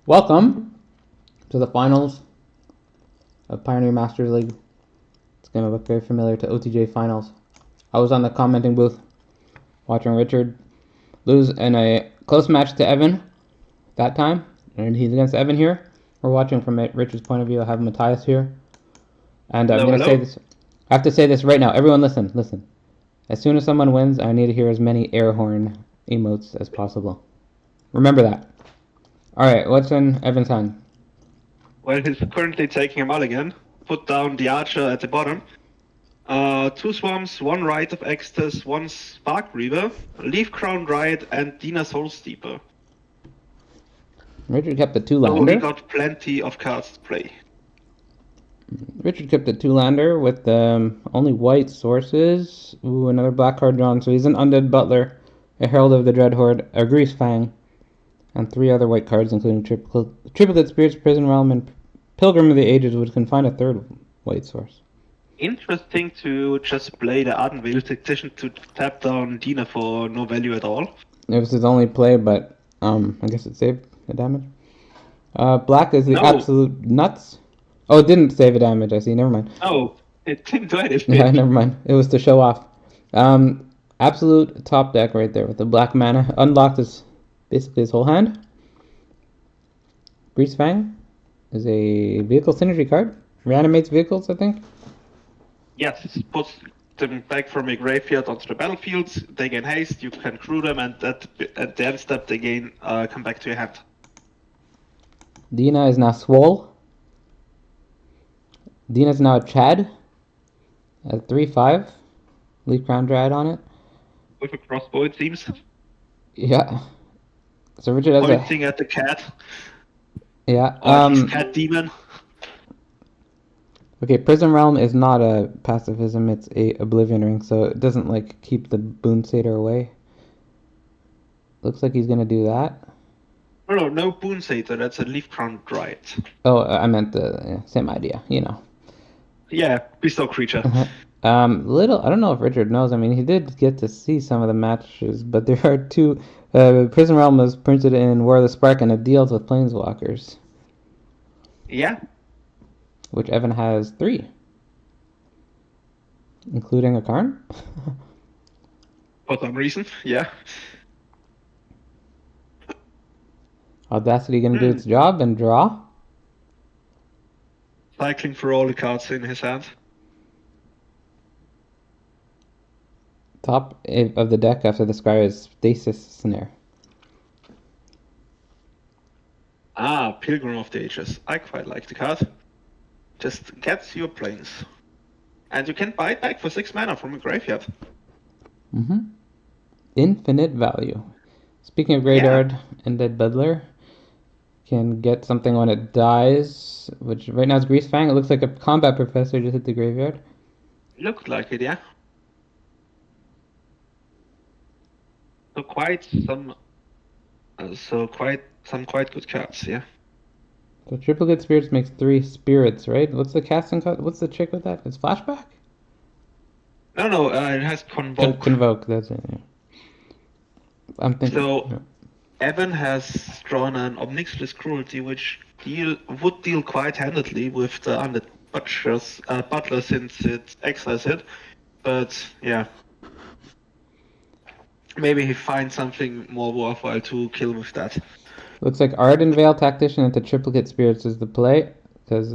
Welcome to the finals of Pioneer Masters League. It's going to look very familiar to OTJ finals. I was on the commenting booth watching Richard lose in a close match to Evan that time, and he's against Evan here. We're watching from Richard's point of view. I have Matthias here, and I'm going to say this. I have to say this right now. Everyone, listen. As soon as someone wins, I need to hear as many air horn emotes as possible. Remember that. All right, what's in Evan's hand? Well, he's currently taking a mulligan. Put down the archer at the bottom. 2 Swarms, 1 Rite of Extus, 1 Spark Reaver, Leaf Crown Rite, and Dina Soul Steeper. Richard kept the 2-lander. So he got plenty of cards to play. Richard kept a 2-lander with only white sources. Ooh, another black card drawn. So he's an Undead Butler, a Herald of the Dreadhorde, a Grease Fang, and 3 other white cards, including Triplicate Spirits, Prison Realm, and Pilgrim of the Ages, which can find a 3rd white source. Interesting to just play the Ardenvale Tactician to tap down Dina for no value at all. It was his only play, but I guess it saved the damage. Black is the absolute nuts. Oh, it didn't save a damage, I see. Never mind. Oh, it didn't do anything. Yeah, never mind. It was to show off. Absolute top deck right there with the black mana. Unlocked is basically his whole hand. Grease Fang is a vehicle synergy card. Reanimates vehicles, I think. Yes, puts them back from your graveyard onto the battlefield. They gain haste, you can crew them, and at the end step they gain come back to your hand. Dina is now Swole. Dina's now a Chad at 3/5. Leaf Crown Dryad on it. With a crossbow, it seems. Yeah. So Richard has pointing at the cat. Yeah. He's cat demon. Okay, Prison Realm is not a pacifism, it's a Oblivion Ring, so it doesn't like keep the Boon Satyr away. Looks like he's gonna do that. No Boon Satyr, that's a Leaf Crown Dryad. Oh, I meant the same idea, you know. Yeah, bestow creature. I don't know if Richard knows. I mean, he did get to see some of the matches, but there are 2. Prison Realm was printed in War of the Spark, and it deals with Planeswalkers. Yeah. Which Evan has 3. Including a Karn? For some reason, yeah. Audacity gonna do its job and draw? Cycling for all the cards in his hand. Top of the deck after the Scry is Stasis Snare. Pilgrim of the Ages. I quite like the card. Just gets your planes. And you can buy it back for 6 mana from a graveyard. Infinite value. Speaking of graveyard, Undead Butler can get something when it dies, which right now is Grease Fang. It looks like a combat professor just hit the graveyard. Looked like it, yeah. So quite quite good cards, yeah. So Triplicate Spirits makes 3 spirits, right? What's the casting card? What's the trick with that? It's Flashback? No, it has Convoke. Convoke, that's it. Yeah. I'm thinking. So, yeah. Evan has drawn an Omnixilus Cruelty, which would deal quite handedly with the Undead Butler since it exiles it. But, yeah. Maybe he finds something more worthwhile to kill with that. Looks like Ardenvale Tactician into Triplicate Spirits is the play, because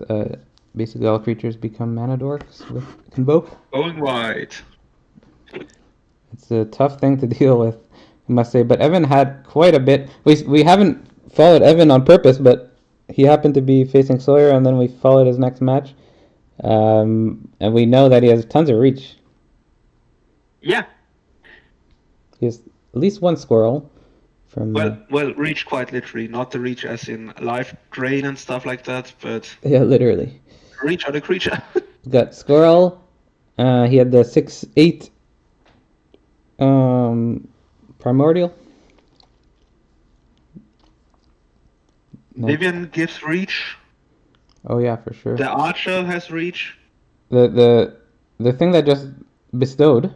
basically all creatures become mana dorks with Convoke. Going wide. It's a tough thing to deal with, I must say. But Evan had quite a bit. We haven't followed Evan on purpose, but he happened to be facing Sawyer, and then we followed his next match. And we know that he has tons of reach. Yeah. He has at least 1 squirrel. Well, reach quite literally, not the reach as in life drain and stuff like that, but... Yeah, literally. Reach on a creature. Got squirrel. He had the 6/8 primordial. Vivian gives reach. Oh yeah, for sure. The archer has reach. The thing that just bestowed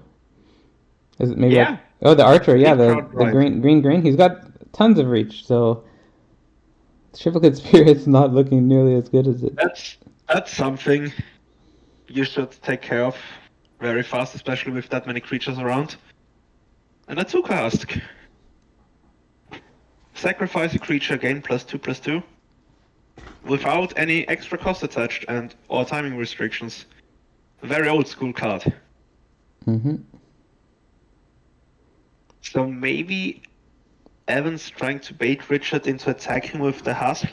is it maybe? Yeah. Oh, the archer. Yeah, the Right. green. He's got tons of reach. So Triplicate Spirit's not looking nearly as good as it. That's something you should take care of very fast, especially with that many creatures around. And a 2 cast. Sacrifice a creature, gain +2/+2. Without any extra cost attached and or timing restrictions. Very old school card. Mm-hmm. So maybe Evan's trying to bait Richard into attacking with the Husk.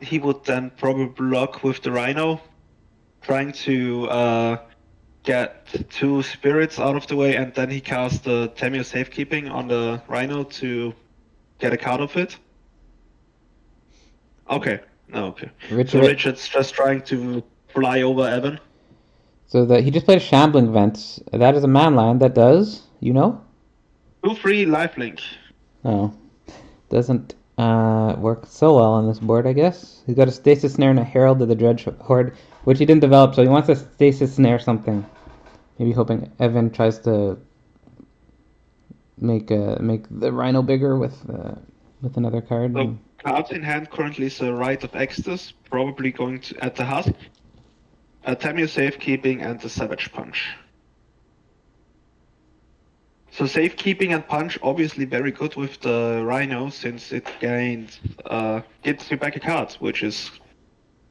He would then probably block with the Rhino, trying to get 2 spirits out of the way, and then he casts the Tamio Safekeeping on the Rhino to get a card of it. Okay. No, okay. So Richard's just trying to fly over Evan. So that he just played a Shambling Vent. That is a man land that does, 2/3 lifelink. Oh. Doesn't work so well on this board, I guess. He's got a Stasis Snare and a Herald of the Dredge Horde, which he didn't develop, so he wants to Stasis Snare something. Maybe hoping Evan tries to make the Rhino bigger with another card. So cards in hand currently is a Rite of Exodus, probably going to at the Husk, a Tamio Safekeeping, and the Savage Punch. So Safekeeping and Punch obviously very good with the Rhino, since it gets you back a card, which is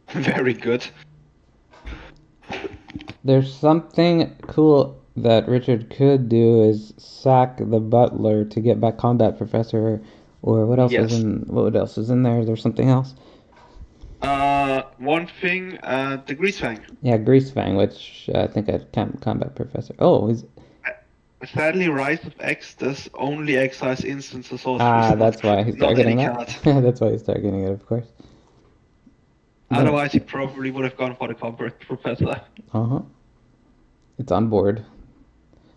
very good. There's something cool that Richard could do is sack the Butler to get back Combat Professor, or what else was in? What else is in there? Is there something else? One thing, the Greasefang. Yeah, Greasefang, which I think I can't Combat Professor. Oh, he's. Sadly, Rise of Exodus only exiles instants or sorceries. That's why he's targeting that. That's why he's targeting it, of course. Otherwise, he probably would have gone for the Combat Professor. It's on board.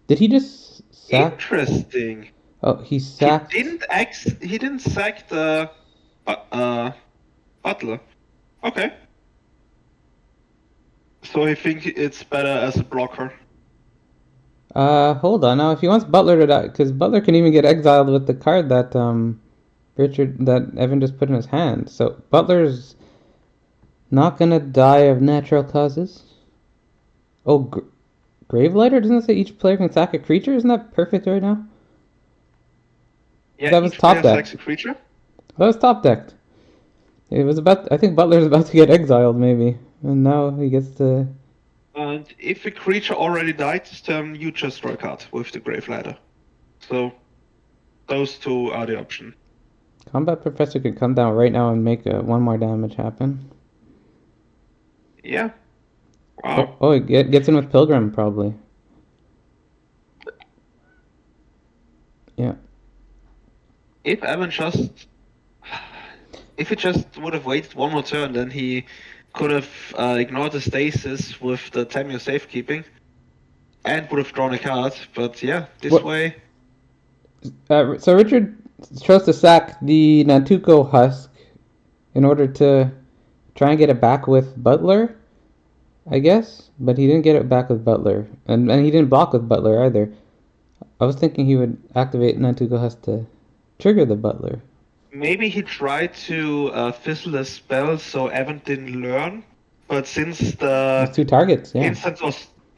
Did he just sack? Interesting. Oh, he sacked. He didn't sack the Butler. Okay. So I think it's better as a blocker. Hold on now. If he wants Butler to die, because Butler can even get exiled with the card that that Evan just put in his hand. So Butler's not gonna die of natural causes. Oh, Gravelighter? Doesn't it say each player can sack a creature? Isn't that perfect right now? Yeah, that was top decked. Sacks a creature. That was top decked. It was about. I think Butler's about to get exiled, maybe, and now he gets to. And if a creature already died this turn, you just draw a card with the Gravelighter. So those two are the option. Combat Professor could come down right now and make one more damage happen. Yeah. Wow. Oh, it gets in with Pilgrim, probably. Yeah. If he just would have waited one more turn, then he could have ignored the stasis with the Tamio Safekeeping and would have drawn a card. But yeah, way. So Richard chose to sack the Nantuko Husk in order to try and get it back with Butler, I guess. But he didn't get it back with Butler. And he didn't block with Butler either. I was thinking he would activate Nantuko Husk to trigger the Butler. Maybe he tried to fizzle a spell so Evan didn't learn, but since the 2 targets, yeah.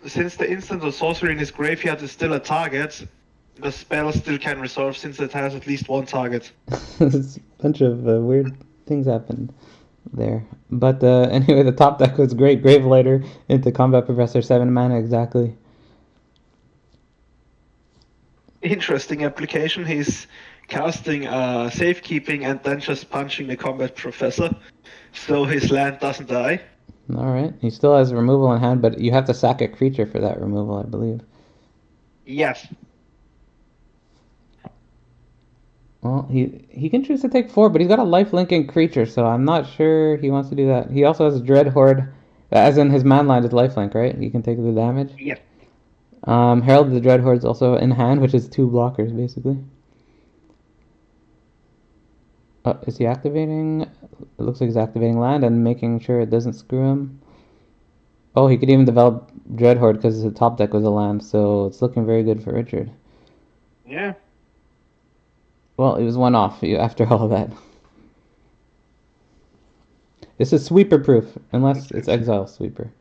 Since the instant or sorcery in his graveyard is still a target, the spell still can resolve since it has at least 1 target. A bunch of weird things happened there. But anyway, the top deck was great. Gravelighter into Combat Professor, 7 mana exactly. Interesting application. He's casting Safekeeping and then just punching the Combat Professor, so his land doesn't die. Alright, he still has removal in hand, but you have to sack a creature for that removal, I believe. Yes. Well, he can choose to take 4, but he's got a life-linking creature, so I'm not sure he wants to do that. He also has Dread Horde, as in his manland is lifelink, right? He can take the damage? Yes. Herald of the Dread Horde is also in hand, which is 2 blockers, basically. Is he activating? It looks like he's activating land and making sure it doesn't screw him. Oh, he could even develop Dread Horde because the top deck was a land, so it's looking very good for Richard. Yeah. Well, it was 1 off after all of that. This is sweeper proof, unless it's exile sweeper.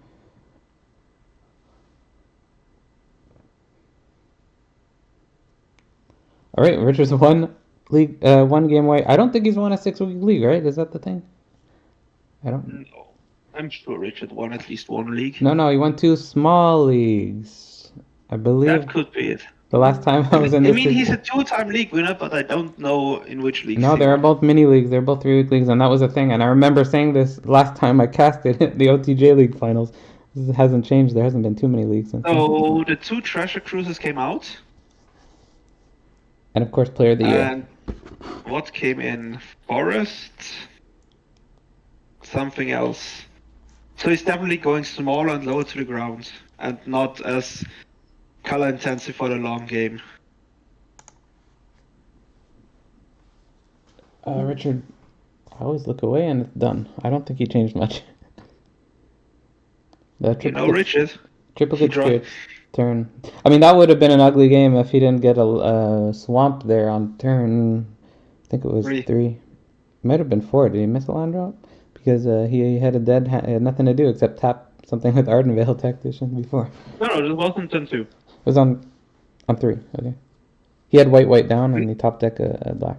All right, Richard's one game away. I don't think he's won a 6-week league, right? Is that the thing? I don't. No, I'm sure Richard won at least one league. No, he won 2 small leagues. I believe That could be it. the last time I was in I this. mean, he's a 2-time league winner, but I don't know in which leagues No, he they are won. both mini leagues. They're both 3-week leagues, and that was a thing. And I remember saying this last time I casted the OTJ League finals. This hasn't changed. There hasn't been too many leagues since then. So the 2 Treasure Cruises came out. And of course, Player of the Year. And what came in? Forest? Something else. So he's definitely going smaller and lower to the ground, and not as color intensive for the long game. Richard, I always look away and it's done. I don't think he changed much. The Richard. triplicate spirits turn. I mean, that would have been an ugly game if he didn't get a swamp there on turn. I think it was 3. Might have been 4. Did he miss a land drop? Because he had a dead hand, he had nothing to do except tap something with Ardenvale Tactician before. No, it wasn't turn 2. It was on 3. Okay. He had white down and he top deck a black.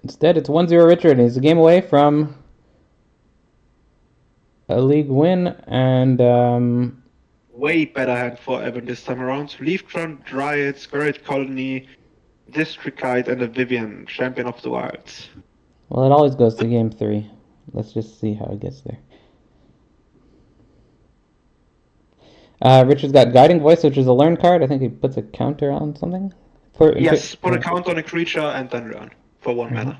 Instead, it's 1-0 Richard, and he's a game away from a league win, and way better hand for Evan this time around. Leafcrown, Dryad, Spirit Colony, District Kite, and a Vivian, Champion of the Wilds. Well, it always goes to game 3. Let's just see how it gets there. Richard's got Guiding Voice, which is a learn card. I think he puts a counter on something. Put a counter on a creature and then learn for 1 mana.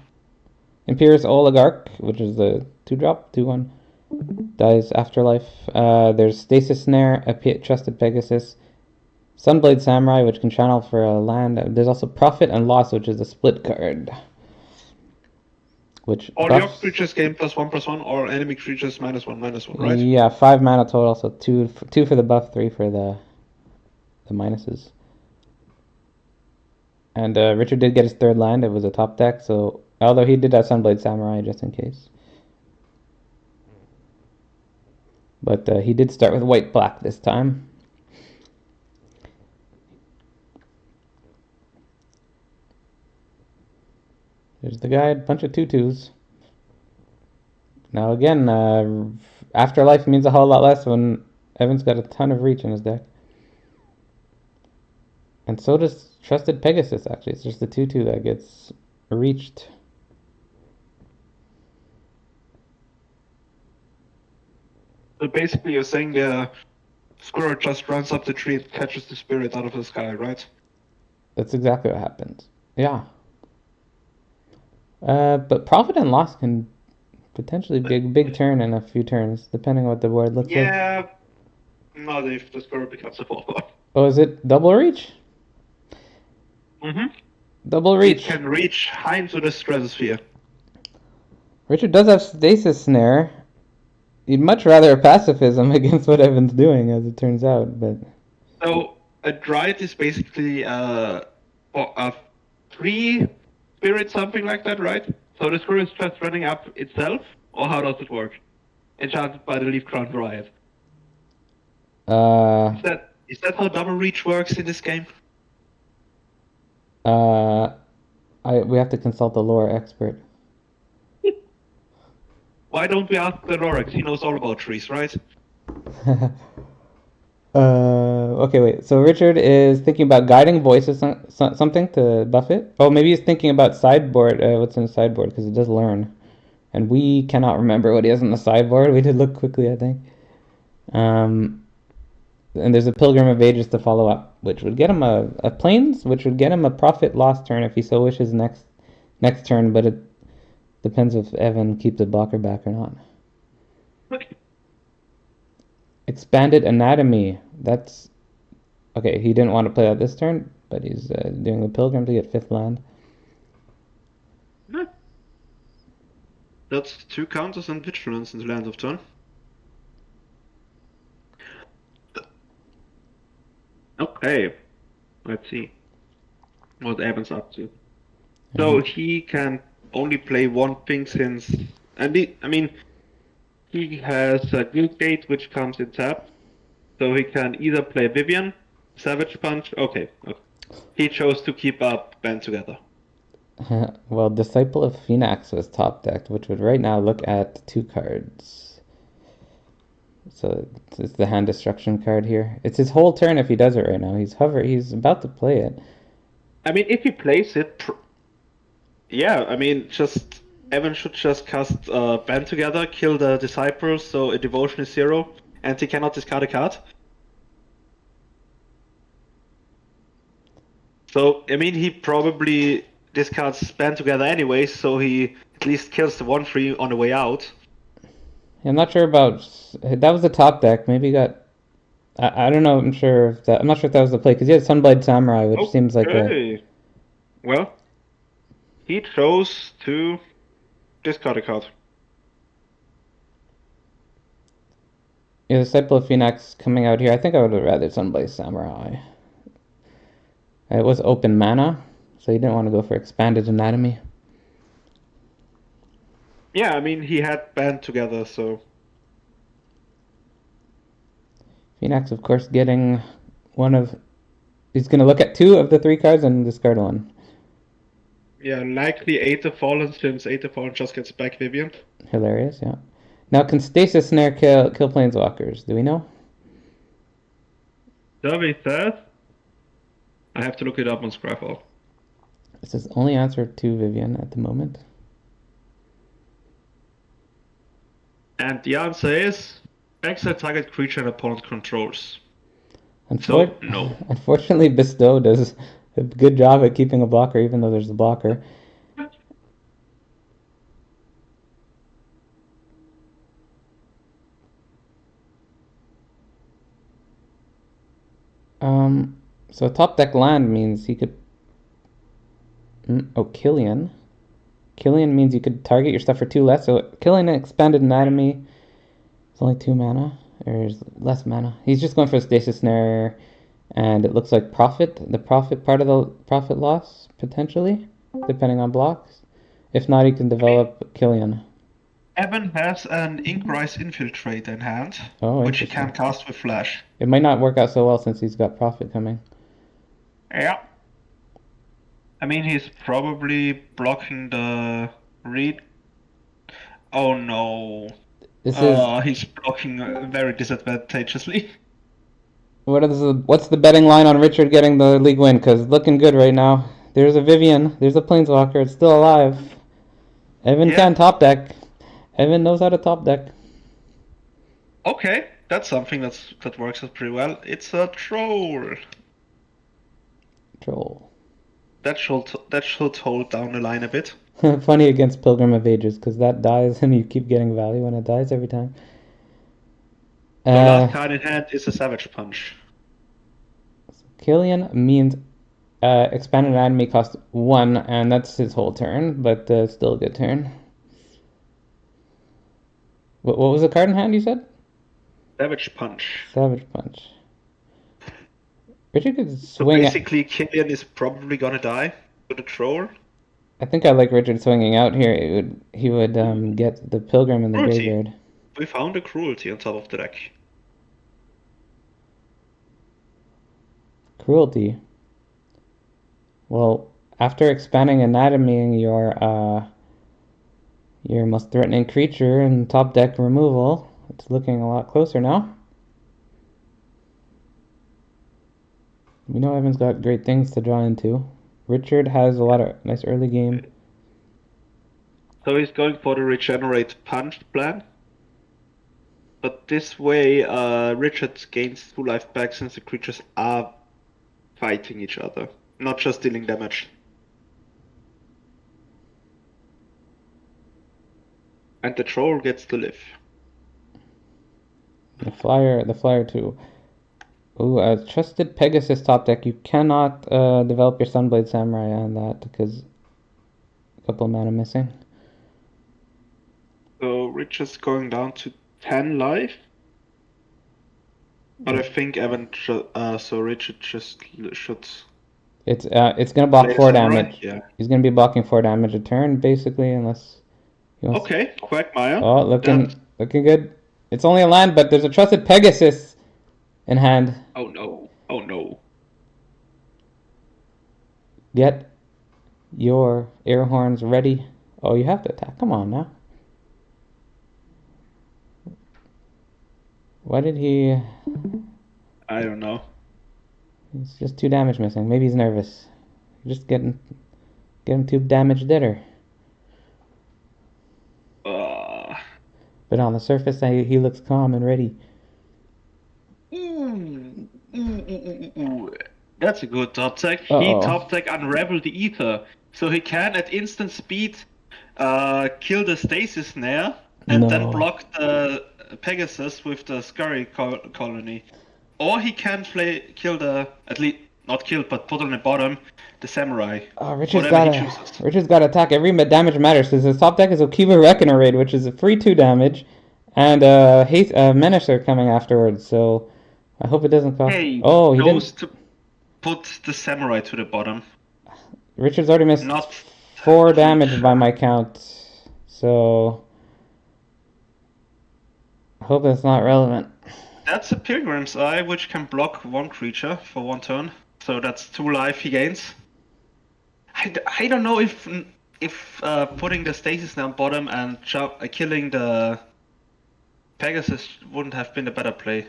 Imperious Oligarch, which is the 2-drop, 2/1. Dies Afterlife. There's Stasis Snare, a Trusted Pegasus, Sunblade Samurai, which can channel for a land. There's also Profit and Loss, which is a split card. Which all your creatures gain +1/+1, or enemy creatures -1/-1, right? Yeah, 5 mana total, so 2 for the buff, 3 for the minuses. And Richard did get his 3rd land. It was a top deck, so although he did have Sunblade Samurai just in case. But he did start with white-black this time. There's the guide, bunch of 2/2s. Now again, Afterlife means a whole lot less when Evan's got a ton of reach in his deck. And so does Trusted Pegasus, actually. It's just the 2/2 that gets reached. So basically you're saying the squirrel just runs up the tree and catches the spirit out of the sky, right? That's exactly what happens. Yeah. But Profit and Loss can potentially be a big turn in a few turns, depending on what the board looks like. Yeah, not if the squirrel becomes a 4/4. Oh, is it double reach? Mm-hmm. Double reach. It can reach high into the stratosphere. Richard does have Stasis Snare. You'd much rather a pacifism against what Evan's doing, as it turns out, but... So, a Dryad is basically a 3 spirit, something like that, right? So the squirrel is just running up itself, or how does it work? Enchanted by the Leafcrown Dryad. Is that how double reach works in this game? We have to consult the lore expert. Why don't we ask the Lorax? He knows all about trees, right? Okay, wait. So Richard is thinking about Guiding Voice or something to buff it. Oh, maybe he's thinking about sideboard. What's in the sideboard, because it does learn. And we cannot remember what he has on the sideboard. We did look quickly, I think. And there's a Pilgrim of Ages to follow up, which would get him a Plains, which would get him a Profit Loss turn if he so wishes next turn, but it depends if Evan keeps a blocker back or not. Okay. Expanded Anatomy. That's... Okay, he didn't want to play that this turn, but he's doing the Pilgrim to get 5th land. Yeah. That's 2 counters and Vigilance in the land of turn. Okay, let's see what Evan's up to. So he can only play one thing since, he has a Guild Gate which comes in tap, so he can either play Vivian, Savage Punch. Okay. He chose to keep up Band Together. Well, Disciple of Phoenix was top decked, which would right now look at 2 cards. So it's the hand destruction card here. It's his whole turn if he does it right now. He's about to play it. I mean, if he plays it, just Evan should just cast Band Together, kill the Disciple, so a Devotion is 0, and he cannot discard a card. So, I mean, he probably discards Band Together anyway, so he at least kills the 1/3 on the way out. I'm not sure about that was the top deck. Maybe he got. I don't know. I'm not sure if that was the play because he had Sunblade Samurai, which seems like a. Well, he chose to discard a card. Yeah, the Disciple of Phoenix coming out here. I think I would have rather Sunblade Samurai. It was open mana, so he didn't want to go for expanded anatomy. Yeah, I mean, he had Band Together, so. Phoenix, of course, getting one of. He's going to look at 2 of the 3 cards and discard 1. Yeah, likely Eight of Fallen, since Eight of Fallen just gets back Vivian. Hilarious, yeah. Now, can Stasis Snare kill Planeswalkers? Do we know? Survey says. I have to look it up on Scryfall. This is only answer to Vivian at the moment. And the answer is exile target creature an opponent controls. So, no. Unfortunately, Bestow does a good job at keeping a blocker, even though there's a blocker. So top deck land means he could. Killian. Killian means you could target your stuff for 2 less. So Killian expanded anatomy. It's only 2 mana, or less mana. He's just going for a Stasis Snare, and it looks like profit. The profit part of the profit loss potentially, depending on blocks. If not, he can develop Killian. Evan has an Inkrise Infiltrate in hand, which he can cast with Flash. It might not work out so well since he's got profit coming. Yeah. I mean, he's probably blocking the read. Oh no. He's blocking very disadvantageously. What's the betting line on Richard getting the league win? Because looking good right now. There's a Vivian. There's a Planeswalker. It's still alive. Evan can top deck. Evan knows how to top deck. Okay, that's something that works out pretty well. It's a troll. That should hold down the line a bit. Funny against Pilgrim of Ages, because that dies and you keep getting value when it dies every time. The last card in hand is a Savage Punch. Killian means expanded anatomy costs 1, and that's his whole turn, but still a good turn. What was the card in hand you said? Savage Punch. Savage Punch. Richard could swing. So basically, Killian is probably gonna die with the troll. I think I like Richard swinging out here. He would get the Pilgrim in the graveyard. We found a Cruelty on top of the deck. Cruelty. Well, after expanding anatomy your most threatening creature and top deck removal, it's looking a lot closer now. We know Evan's got great things to draw into. Richard has a lot of nice early game. So he's going for the regenerate punch plan. But this way, Richard gains 2 life back since the creatures are fighting each other, not just dealing damage. And the troll gets to live. The flyer too. Ooh, Trusted Pegasus top deck. You cannot develop your Sunblade Samurai on that because a couple of mana missing. So Richard's going down to 10 life. But I think Evan, so Richard just should It's gonna block Play 4 Samurai? damage. Yeah. He's gonna be blocking 4 damage a turn basically, unless he wants. Okay, Quagmire. Oh, That. looking good. It's only a land, but there's a trusted Pegasus in hand. Oh no. Oh no. Get your air horns ready. Oh, you have to attack. Come on now. Why did he? I don't know. It's just 2 damage missing. Maybe he's nervous. Just getting 2 damage deader. Uh, But on the surface, he looks calm and ready. ooh. That's a good top deck. He Uh-oh. top deck Unravel the Ether. So he can at instant speed kill the Stasis Snare and then No. block the Pegasus with the Scurry Colony. Or he can kill the, at least, not kill, but put on the bottom, the Samurai. Oh, Whatever he chooses. Richard's got to attack every damage matters because his top deck is Okiba Reckoner Raid, which is a free 2 damage, and Menacer coming afterwards. So I hope it doesn't cost. Hey, Oh, he goes didn't. to put the Samurai to the bottom. Richard's already missed Not 4 damage by my count. So I hope that's not relevant. That's a Pilgrim's Eye, which can block 1 creature for 1 turn. So that's 2 life he gains. I don't know if putting the Stasis down bottom and killing the Pegasus wouldn't have been a better play.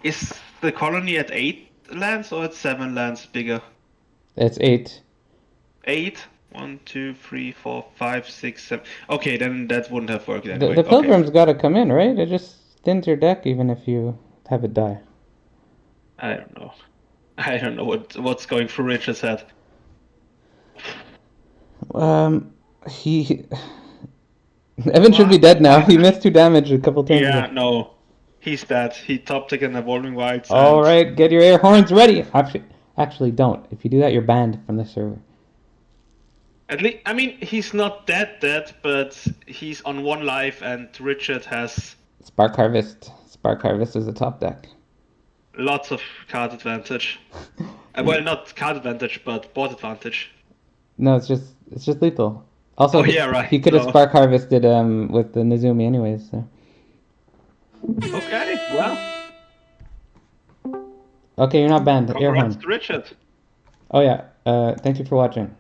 Is the colony at 8 lands or at 7 lands bigger? It's 8. 8? 1, 2, 3, 4, 5, 6, 7. Okay, then that wouldn't have worked anyway. The Pilgrim's got to come in, right? It just thins your deck even if you have it die. I don't know. I don't know what's going through Richard's head. He Evan should be dead now. He missed 2 damage a couple turns Yeah, ago. no. He's dead. He top deck an Evolving Wilds. All right, get your air horns ready. Actually, don't. If you do that, you're banned from the server. At least, I mean, he's not dead, but he's on 1 life, and Richard has Spark Harvest. Spark Harvest is a top deck. lots of card advantage. Well, not card advantage, but board advantage. No, it's just lethal. Also, Oh, yeah, right. he could have No. Spark Harvested with the Nezumi anyways. So. Okay, well, Okay, you're not banned. Air horn. congrats to Richard. Oh yeah. Thank you for watching.